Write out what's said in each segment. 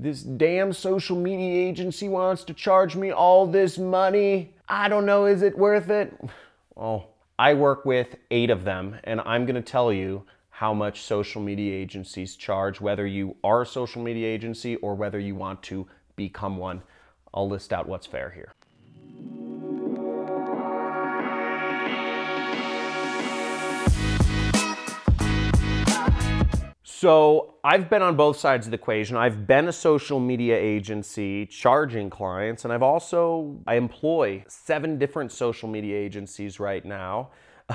This damn social media agency wants to charge me all this money. I don't know, is it worth it? Well, I work with 8 of them, and I'm gonna tell you how much social media agencies charge, whether you are a social media agency or whether you want to become one. I'll list out what's fair here. So I've been on both sides of the equation. I've been a social media agency charging clients, and I employ 7 different social media agencies right now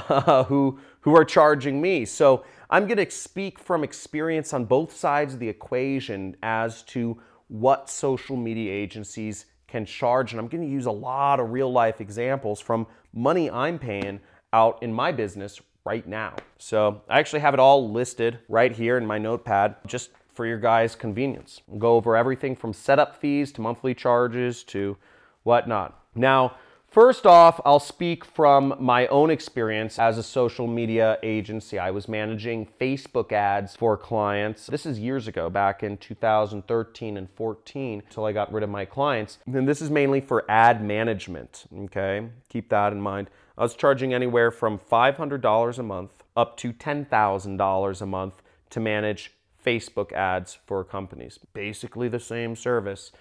who are charging me. So I'm going to speak from experience on both sides of the equation as to what social media agencies can charge, and I'm going to use a lot of real life examples from money I'm paying out in my business right now. So I actually have it all listed right here in my notepad just for your guys' convenience. We'll go over everything from setup fees to monthly charges to whatnot. Now, first off, I'll speak from my own experience as a social media agency. I was managing Facebook ads for clients. This is years ago, back in 2013 and 14, until I got rid of my clients. And this is mainly for ad management, okay? Keep that in mind. I was charging anywhere from $500 a month up to $10,000 a month to manage Facebook ads for companies. Basically the same service,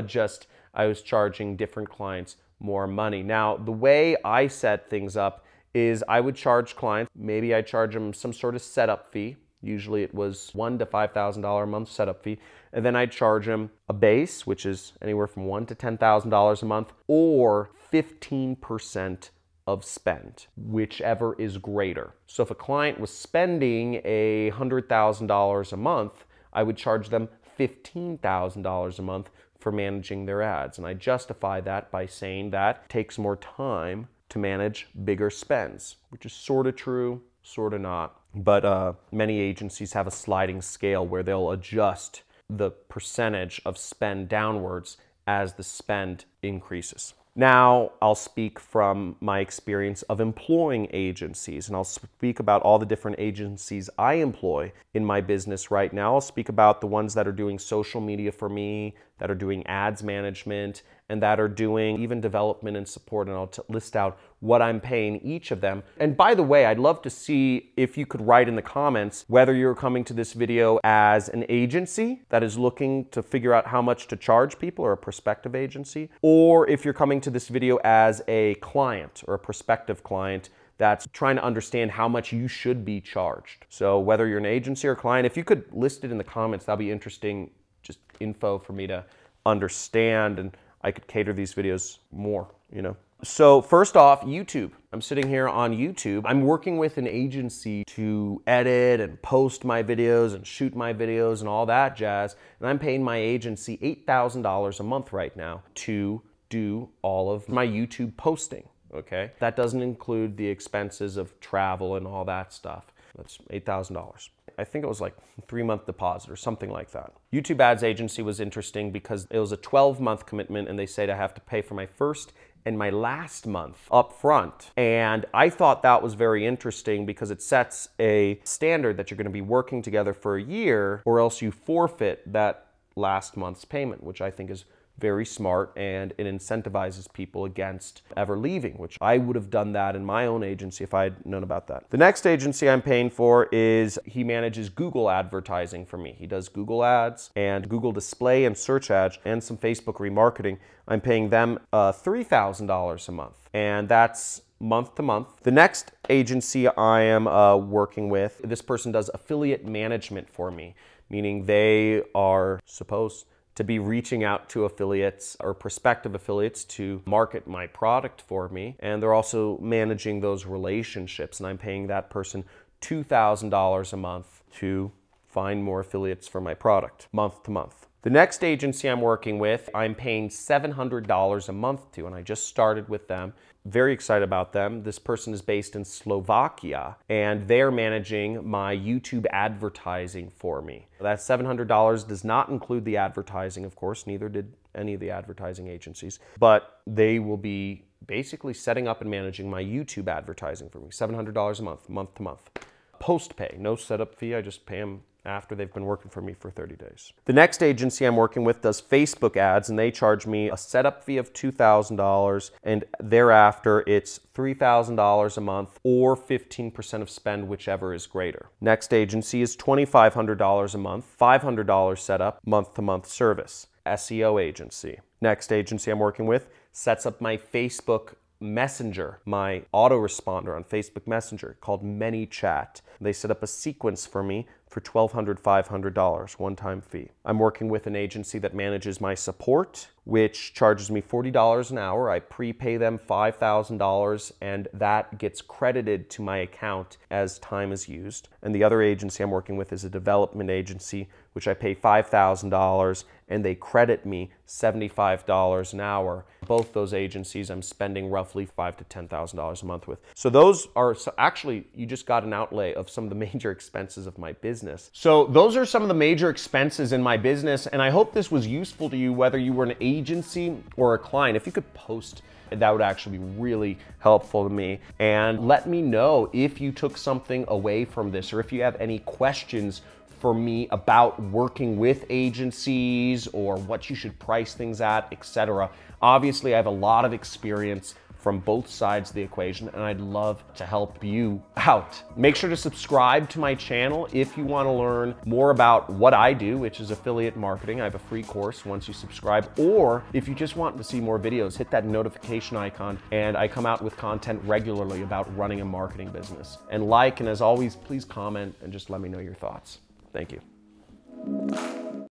just I was charging different clients more money. Now, the way I set things up is I would charge clients, maybe I charge them some sort of setup fee. Usually it was $1,000 to $5,000 a month setup fee. And then I'd charge them a base, which is anywhere from $1,000 to $10,000 a month, or 15% of spend, whichever is greater. So if a client was spending $100,000 a month, I would charge them $15,000 a month for managing their ads. And I justify that by saying that it takes more time to manage bigger spends, which is sort of true, sort of not. But many agencies have a sliding scale where they'll adjust the percentage of spend downwards as the spend increases. Now, I'll speak from my experience of employing agencies, and I'll speak about all the different agencies I employ in my business right now. I'll speak about the ones that are doing social media for me, that are doing ads management, and that are doing even development and support, and I'll list out what I'm paying each of them. And by the way, I'd love to see if you could write in the comments whether you're coming to this video as an agency that is looking to figure out how much to charge people, or a prospective agency, or if you're coming to this video as a client or a prospective client that's trying to understand how much you should be charged. So whether you're an agency or a client, if you could list it in the comments, that'll be interesting, just info for me to understand, and I could cater these videos more, you know. So first off, YouTube. I'm sitting here on YouTube. I'm working with an agency to edit and post my videos and shoot my videos and all that jazz, and I'm paying my agency $8,000 a month right now to do all of my YouTube posting, okay? That doesn't include the expenses of travel and all that stuff. That's $8,000. I think it was like a 3-month deposit or something like that. YouTube Ads Agency was interesting because it was a 12-month commitment, and they said I have to pay for my first and my last month up front. And I thought that was very interesting because it sets a standard that you're going to be working together for a year, or else you forfeit that last month's payment, which I think is very smart, and it incentivizes people against ever leaving, which I would have done that in my own agency if I had known about that. The next agency I'm paying for he manages Google advertising for me. He does Google ads and Google display and search ads and some Facebook remarketing. I'm paying them $3,000 a month, and that's month to month. The next agency I am working with, this person does affiliate management for me, meaning they are supposed to be reaching out to affiliates or prospective affiliates to market my product for me. And they're also managing those relationships, and I'm paying that person $2,000 a month to find more affiliates for my product, month to month. The next agency I'm working with, I'm paying $700 a month to, and I just started with them. Very excited about them. This person is based in Slovakia, and they're managing my YouTube advertising for me. That $700 does not include the advertising, of course, neither did any of the advertising agencies, but they will be basically setting up and managing my YouTube advertising for me. $700 a month, month to month. Post pay, no setup fee, I just pay them after they've been working for me for 30 days. The next agency I'm working with does Facebook ads, and they charge me a setup fee of $2,000, and thereafter it's $3,000 a month or 15% of spend, whichever is greater. Next agency is $2,500 a month, $500 setup, month-to-month service. SEO agency. Next agency I'm working with sets up my Facebook Messenger, my autoresponder on Facebook Messenger called ManyChat. They set up a sequence for me for $1,500, one-time fee. I'm working with an agency that manages my support, which charges me $40 an hour. I prepay them $5,000, and that gets credited to my account as time is used. And the other agency I'm working with is a development agency, which I pay $5,000, and they credit me $75 an hour. Both those agencies I'm spending roughly $5,000 to $10,000 a month with. So those are, actually, you just got an outlay of some of the major expenses of my business. So those are some of the major expenses in my business, and I hope this was useful to you, whether you were an agency or a client. If you could post, that would actually be really helpful to me. And let me know if you took something away from this, or if you have any questions for me about working with agencies or what you should price things at, etc. Obviously, I have a lot of experience from both sides of the equation, and I'd love to help you out. Make sure to subscribe to my channel if you want to learn more about what I do, which is affiliate marketing. I have a free course once you subscribe, or if you just want to see more videos, hit that notification icon, and I come out with content regularly about running a marketing business. And like, and as always, please comment and just let me know your thoughts. Thank you.